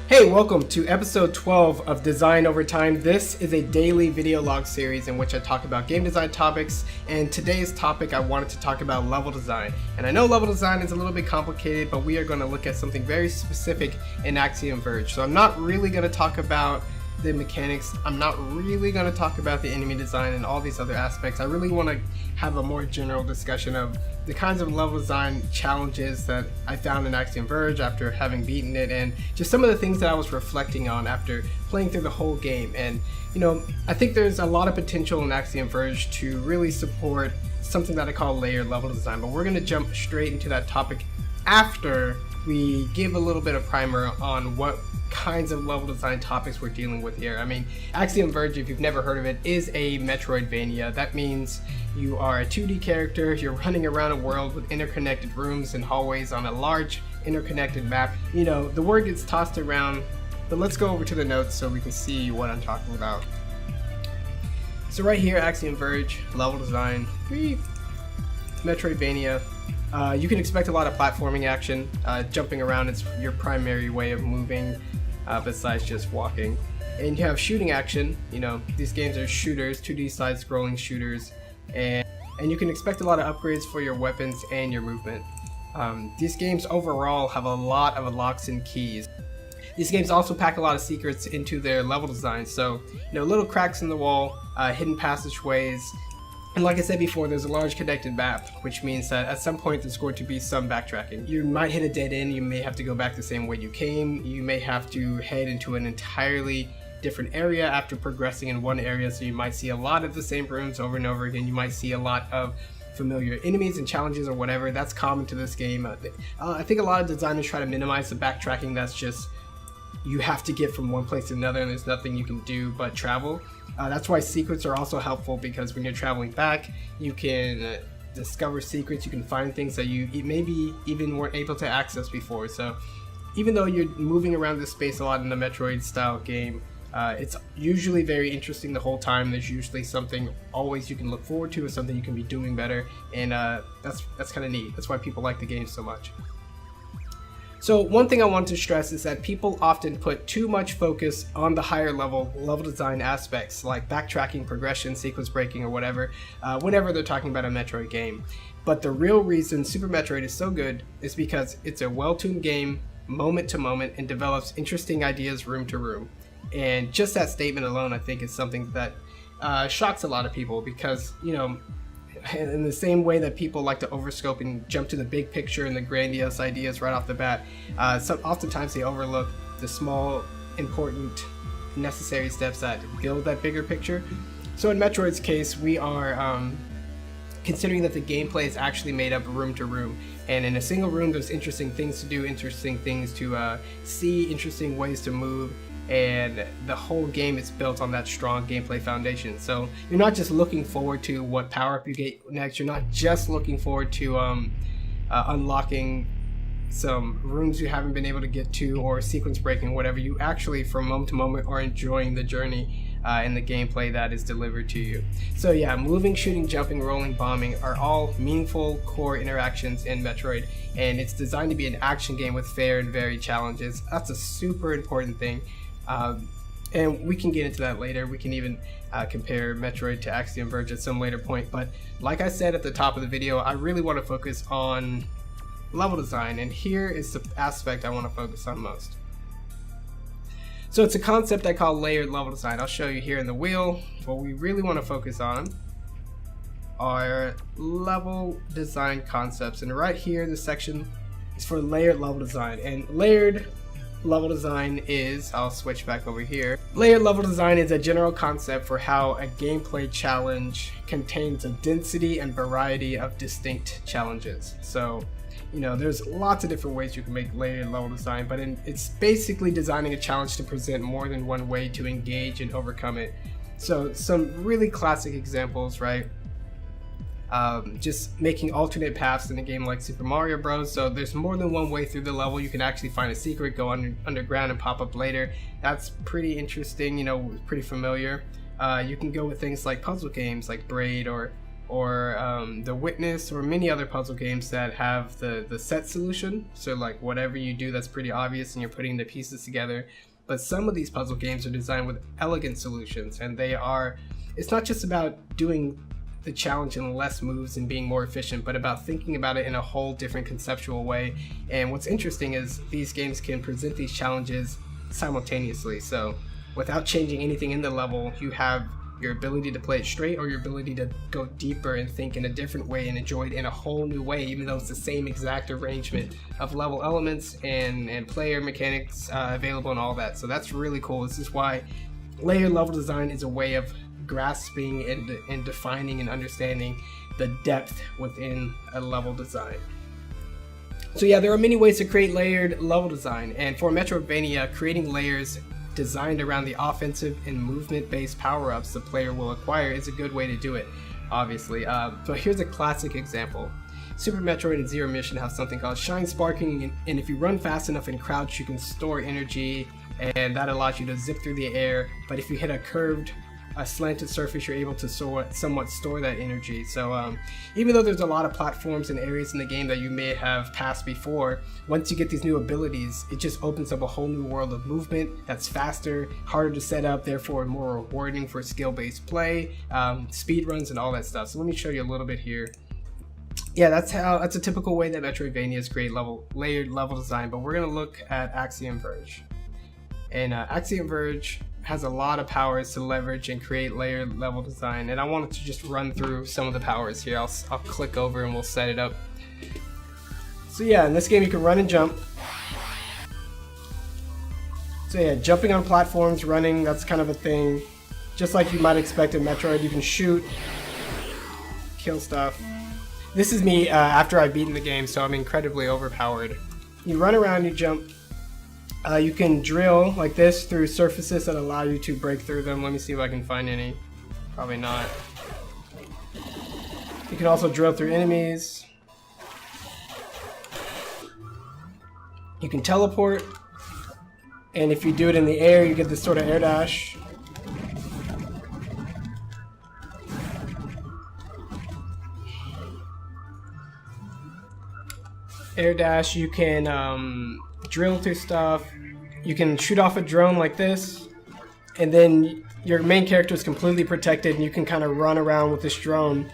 Hey, welcome to episode 12 of Design Over Time. This is a daily video log series in which I talk about game design topics, and today's topic I wanted to talk about level design. And I know level design is a little bit complicated, but we are going to look at something very specific in Axiom Verge. So I'm not really going to talk about the mechanics, I'm not really going to talk about the enemy design and all these other aspects. I really want to have a more general discussion of the kinds of level design challenges that I found in Axiom Verge after having beaten it, and just some of the things that I was reflecting on after playing through the whole game. And you know, I think there's a lot of potential in Axiom Verge to really support something that I call layered level design, but we're going to jump straight into that topic after we give a little bit of primer on what kinds of level design topics we're dealing with here. I mean, Axiom Verge, if you've never heard of it, is a metroidvania. That means you are a 2D character, you're running around a world with interconnected rooms and hallways on a large interconnected map. You know, the word gets tossed around, but let's go over to the notes so we can see what I'm talking about. So right here, Axiom Verge, level design, metroidvania. You can expect a lot of platforming action. Jumping around is your primary way of moving, besides just walking. And you have shooting action. You know, these games are shooters, 2D side-scrolling shooters, and you can expect a lot of upgrades for your weapons and your movement. These games overall have a lot of locks and keys. These games also pack a lot of secrets into their level design, so you know, little cracks in the wall, hidden passageways. And like I said before, there's a large connected map, which means that at some point there's going to be some backtracking. You might hit a dead end, you may have to go back the same way you came, you may have to head into an entirely different area after progressing in one area, so you might see a lot of the same rooms over and over again. You might see a lot of familiar enemies and challenges or whatever. That's common to this game. I think a lot of designers try to minimize the backtracking that's just you have to get from one place to another and there's nothing you can do but travel. That's why secrets are also helpful, because when you're traveling back, you can discover secrets, you can find things that you maybe even weren't able to access before. So even though you're moving around this space a lot in the Metroid style game, it's usually very interesting the whole time. There's usually something always you can look forward to, or something you can be doing better, and that's kind of neat. That's why people like the game so much. So one thing I want to stress is that people often put too much focus on the higher level design aspects like backtracking, progression, sequence breaking, or whatever, whenever they're talking about a Metroid game. But the real reason Super Metroid is so good is because it's a well-tuned game, moment to moment, and develops interesting ideas room to room. And just that statement alone, I think, is something that shocks a lot of people, because, you know, in the same way that people like to overscope and jump to the big picture and the grandiose ideas right off the bat, oftentimes they overlook the small, important, necessary steps that build that bigger picture. So in Metroid's case, we are considering that the gameplay is actually made up room to room, and in a single room there's interesting things to do, interesting things to see, interesting ways to move, and the whole game is built on that strong gameplay foundation. So you're not just looking forward to what power-up you get next, you're not just looking forward to unlocking some rooms you haven't been able to get to, or sequence breaking, whatever. You actually, from moment to moment, are enjoying the journey and the gameplay that is delivered to you. So yeah, moving, shooting, jumping, rolling, bombing are all meaningful core interactions in Metroid, and it's designed to be an action game with fair and varied challenges. That's a super important thing. And we can get into that later. We can even compare Metroid to Axiom Verge at some later point. But like I said at the top of the video, I really want to focus on level design, and here is the aspect I want to focus on most. So it's a concept I call layered level design. I'll show you here in the wheel. What we really want to focus on are level design concepts, and right here this section is for layered level design. And layered level design is, I'll switch back over here. Layered level design is a general concept for how a gameplay challenge contains a density and variety of distinct challenges. So, you know, there's lots of different ways you can make layered level design, but it's basically designing a challenge to present more than one way to engage and overcome it. So some really classic examples, right? Just making alternate paths in a game like Super Mario Bros. So there's more than one way through the level. You can actually find a secret, go underground and pop up later. That's pretty interesting, you know, pretty familiar. You can go with things like puzzle games like Braid or or The Witness, or many other puzzle games that have the set solution. So like whatever you do that's pretty obvious and you're putting the pieces together. But some of these puzzle games are designed with elegant solutions, and it's not just about doing the challenge in less moves and being more efficient, but about thinking about it in a whole different conceptual way. And what's interesting is these games can present these challenges simultaneously. So without changing anything in the level, you have your ability to play it straight or your ability to go deeper and think in a different way and enjoy it in a whole new way, even though it's the same exact arrangement of level elements and player mechanics available and all that. So that's really cool. This is why layered level design is a way of grasping and defining and understanding the depth within a level design. So yeah, there are many ways to create layered level design, and for metroidvania, creating layers designed around the offensive and movement-based power-ups the player will acquire is a good way to do it, obviously. So here's a classic example. Super Metroid and Zero Mission have something called Shine Sparking, and if you run fast enough and crouch, you can store energy, and that allows you to zip through the air. But if you hit a slanted surface, you're able to somewhat store that energy. So even though there's a lot of platforms and areas in the game that you may have passed before, once you get these new abilities, it just opens up a whole new world of movement that's faster, harder to set up, therefore more rewarding for skill-based play, speed runs, and all that stuff. So let me show you a little bit here. Yeah, that's a typical way that metroidvanias create layered level design, but we're gonna look at Axiom Verge. And Axiom Verge has a lot of powers to leverage and create layered level design, and I wanted to just run through some of the powers here. I'll click over and we'll set it up. So yeah, in this game you can run and jump. So yeah, jumping on platforms, running, that's kind of a thing. Just like you might expect in Metroid, you can shoot, kill stuff. This is me after I've beaten the game, so I'm incredibly overpowered. You run around, you jump. You can drill like this through surfaces that allow you to break through them. Let me see if I can find any. Probably not. You can also drill through enemies. You can teleport. And if you do it in the air, you get this sort of air dash. Air dash, you can drill through stuff. You can shoot off a drone like this, and then your main character is completely protected and you can kind of run around with this drone.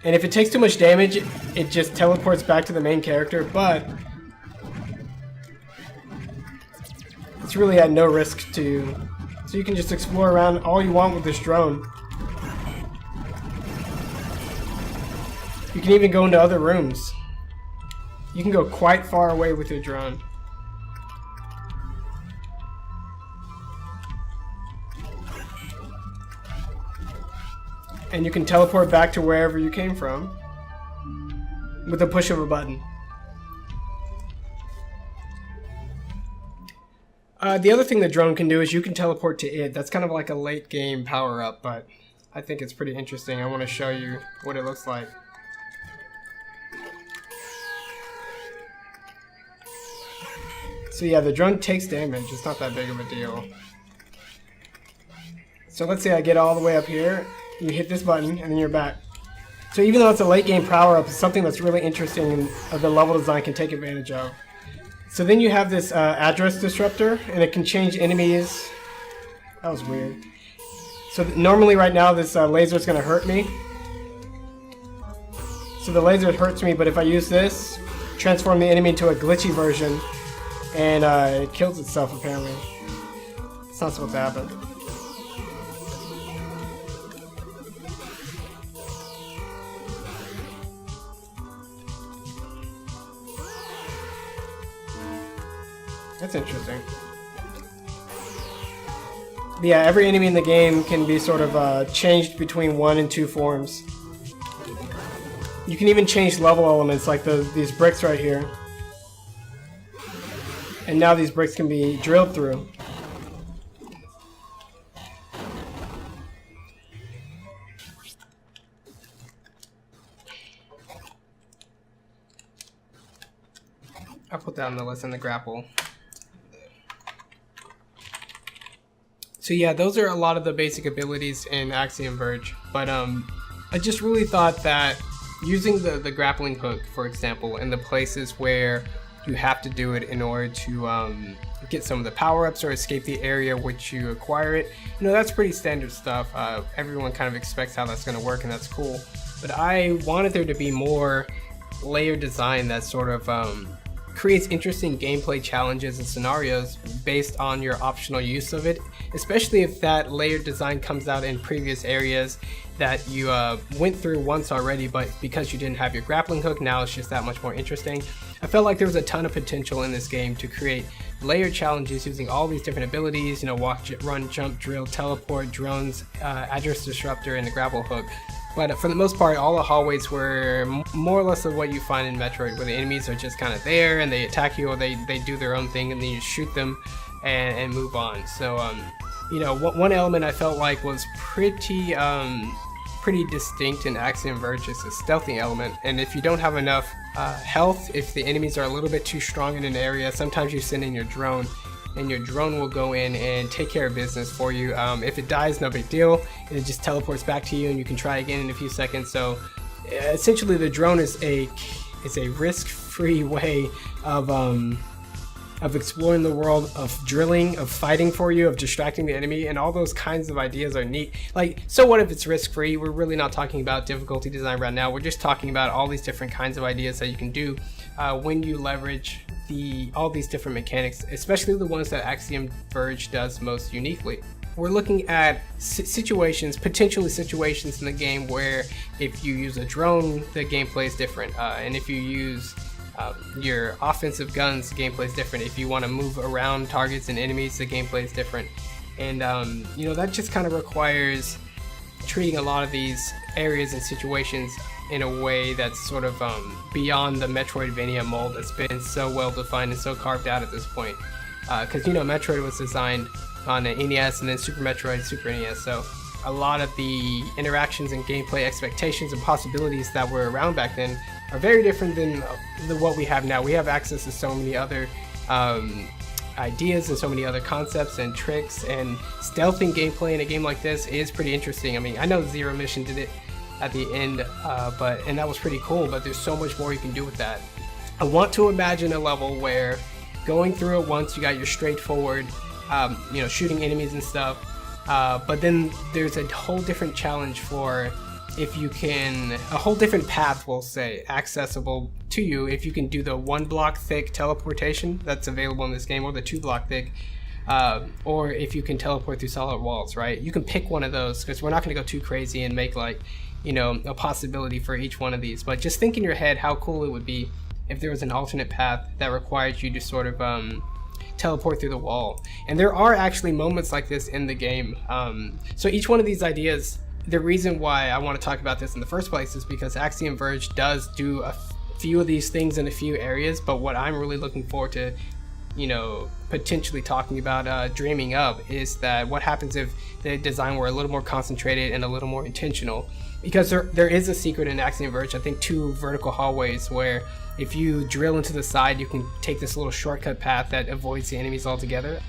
And if it takes too much damage, it just teleports back to the main character, but it's really at no risk to you. So you can just explore around all you want with this drone. You can even go into other rooms. You can go quite far away with your drone. And you can teleport back to wherever you came from with a push of a button. The other thing the drone can do is you can teleport to it. That's kind of like a late game power up, but I think it's pretty interesting. I want to show you what it looks like. So yeah, the drone takes damage. It's not that big of a deal. So let's say I get all the way up here. You hit this button and then you're back. So even though it's a late game power up, it's something that's really interesting and the level design can take advantage of. So then you have this address disruptor, and it can change enemies. That was weird. So normally right now this laser is going to hurt me. So the laser hurts me, but if I use this, transform the enemy into a glitchy version, and it kills itself apparently. It's not supposed to happen. That's interesting. But yeah, every enemy in the game can be sort of changed between 1 and 2 forms. You can even change level elements like these bricks right here. And now these bricks can be drilled through. I'll put that on the list in the grapple. So yeah, those are a lot of the basic abilities in Axiom Verge, but I just really thought that using the grappling hook, for example, in the places where you have to do it in order to get some of the power-ups or escape the area which you acquire it, that's pretty standard stuff. Everyone kind of expects how that's going to work, and that's cool. But I wanted there to be more layer design that sort of creates interesting gameplay challenges and scenarios based on your optional use of it, especially if that layer design comes out in previous areas that you went through once already, but because you didn't have your grappling hook, now it's just that much more interesting. I felt like there was a ton of potential in this game to create layer challenges using all these different abilities, walk, run, jump, drill, teleport, drones, address disruptor, and the grapple hook. But for the most part, all the hallways were more or less of what you find in Metroid, where the enemies are just kind of there and they attack you, or they do their own thing and then you shoot them and move on. So, one element I felt like was pretty distinct in Axiom Verge is the stealthing element. And if you don't have enough health, if the enemies are a little bit too strong in an area, sometimes you send in your drone, and your drone will go in and take care of business for you. If it dies, no big deal. It just teleports back to you and you can try again in a few seconds. So essentially the drone is a risk-free way of exploring the world, of drilling, of fighting for you, of distracting the enemy, and all those kinds of ideas are neat. Like, so what if it's risk-free? We're really not talking about difficulty design right now. We're just talking about all these different kinds of ideas that you can do when you leverage all these different mechanics, especially the ones that Axiom Verge does most uniquely. We're looking at potentially situations in the game where if you use a drone, the gameplay is different, and if you use your offensive guns, the gameplay is different. If you want to move around targets and enemies, the gameplay is different. And that just kind of requires treating a lot of these areas and situations in a way that's sort of beyond the metroidvania mold that's been so well defined and so carved out at this point. Because Metroid was designed on the NES and then Super Metroid, Super NES, so a lot of the interactions and gameplay expectations and possibilities that were around back then are very different than what we have now. We have access to so many other ideas and so many other concepts and tricks, and stealthing gameplay in a game like this is pretty interesting. I mean, I know Zero Mission did it at the end, and that was pretty cool, but there's so much more you can do with that. I want to imagine a level where going through it once, you got your straightforward, shooting enemies and stuff, but then there's a whole different challenge for a whole different path, we'll say, accessible to you if you can do the 1 block thick teleportation that's available in this game, or the 2 block thick, or if you can teleport through solid walls, right? You can pick one of those, because we're not going to go too crazy and make a possibility for each one of these, but just think in your head how cool it would be if there was an alternate path that required you to sort of teleport through the wall. And there are actually moments like this in the game. So each one of these ideas, the reason why I want to talk about this in the first place is because Axiom Verge does do a few of these things in a few areas, but what I'm really looking forward to potentially talking about, dreaming up, is that what happens if the design were a little more concentrated and a little more intentional. Because there is a secret in Axiom Verge, I think 2 vertical hallways, where if you drill into the side, you can take this little shortcut path that avoids the enemies altogether.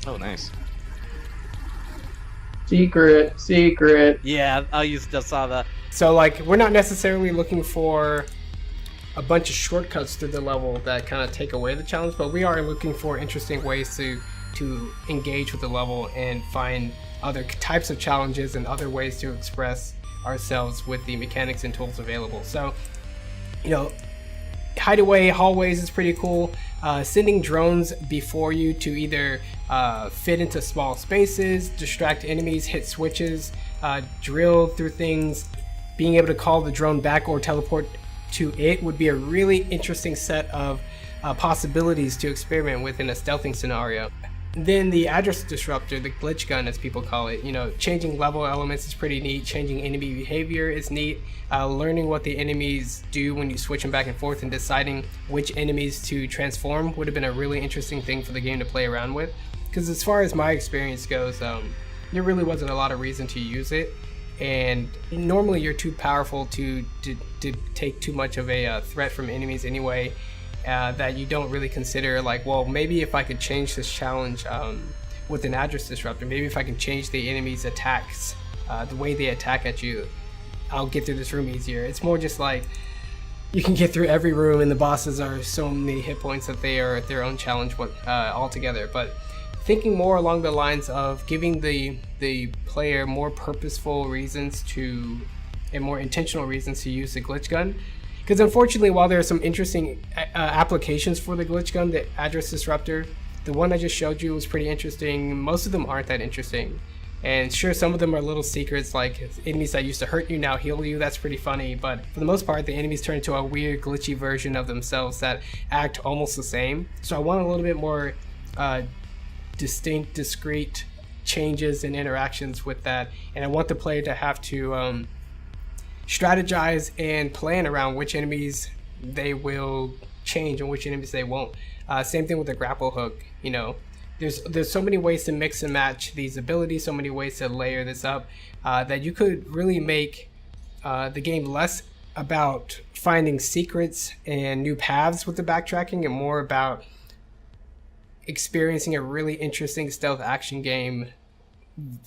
Oh, nice. Secret. Yeah, I just saw that. So we're not necessarily looking for a bunch of shortcuts through the level that kind of take away the challenge, but we are looking for interesting ways to engage with the level and find other types of challenges and other ways to express ourselves with the mechanics and tools available. So, hideaway hallways is pretty cool. Sending drones before you to either fit into small spaces, distract enemies, hit switches, drill through things, being able to call the drone back or teleport to it would be a really interesting set of possibilities to experiment with in a stealthing scenario. Then the address disruptor, the glitch gun as people call it, changing level elements is pretty neat. Changing enemy behavior is neat. Learning what the enemies do when you switch them back and forth and deciding which enemies to transform would have been a really interesting thing for the game to play around with. Because as far as my experience goes, there really wasn't a lot of reason to use it. And normally you're too powerful to take too much of a threat from enemies anyway. That you don't really consider maybe if I could change this challenge with an address disruptor, maybe if I can change the enemy's attacks the way they attack at you, I'll get through this room easier. It's more just like you can get through every room, and the bosses are so many hit points that they are their own challenge altogether. But thinking more along the lines of giving the player more purposeful reasons to, and more intentional reasons to use the glitch gun. Because unfortunately, while there are some interesting applications for the glitch gun, the address disruptor, the one I just showed you was pretty interesting. Most of them aren't that interesting. And sure, some of them are little secrets, like enemies that used to hurt you now heal you. That's pretty funny. But for the most part, the enemies turn into a weird, glitchy version of themselves that act almost the same. So I want a little bit more distinct, discrete changes and interactions with that. And I want the player to have to strategize and plan around which enemies they will change and which enemies they won't. Same thing with the grapple hook. You know, there's so many ways to mix and match these abilities, so many ways to layer this up, that you could really make the game less about finding secrets and new paths with the backtracking and more about experiencing a really interesting stealth action game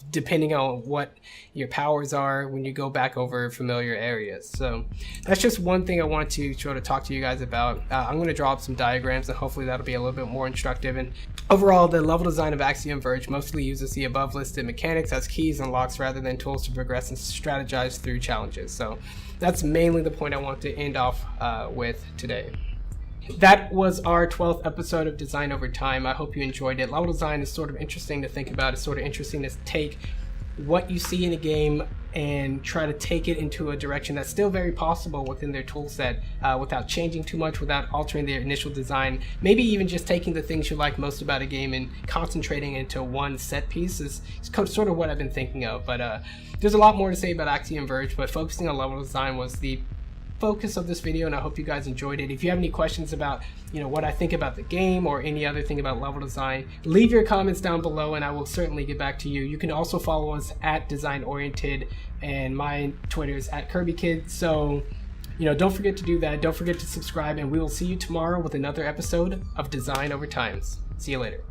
depending on what your powers are when you go back over familiar areas. So that's just one thing I wanted to sort of talk to you guys about. I'm going to draw up some diagrams and hopefully that'll be a little bit more instructive. And overall, the level design of Axiom Verge mostly uses the above listed mechanics as keys and locks rather than tools to progress and strategize through challenges. So that's mainly the point I want to end off with today. That was our 12th episode of Design Over Time. I hope you enjoyed it. Level design is sort of interesting to think about. It's sort of interesting to take what you see in a game and try to take it into a direction that's still very possible within their tool set, without changing too much, without altering their initial design. Maybe even just taking the things you like most about a game and concentrating into one set piece is sort of what I've been thinking of. But there's a lot more to say about Axiom Verge, but focusing on level design was the focus of this video, and I hope you guys enjoyed it. If you have any questions about, you know, what I think about the game or any other thing about level design, leave your comments down below and I will certainly get back to you. You can also follow us at Design Oriented, and my Twitter is at KirbyKid. So, you know, don't forget to do that. Don't forget to subscribe, and we will see you tomorrow with another episode of Design Over Times. See you later.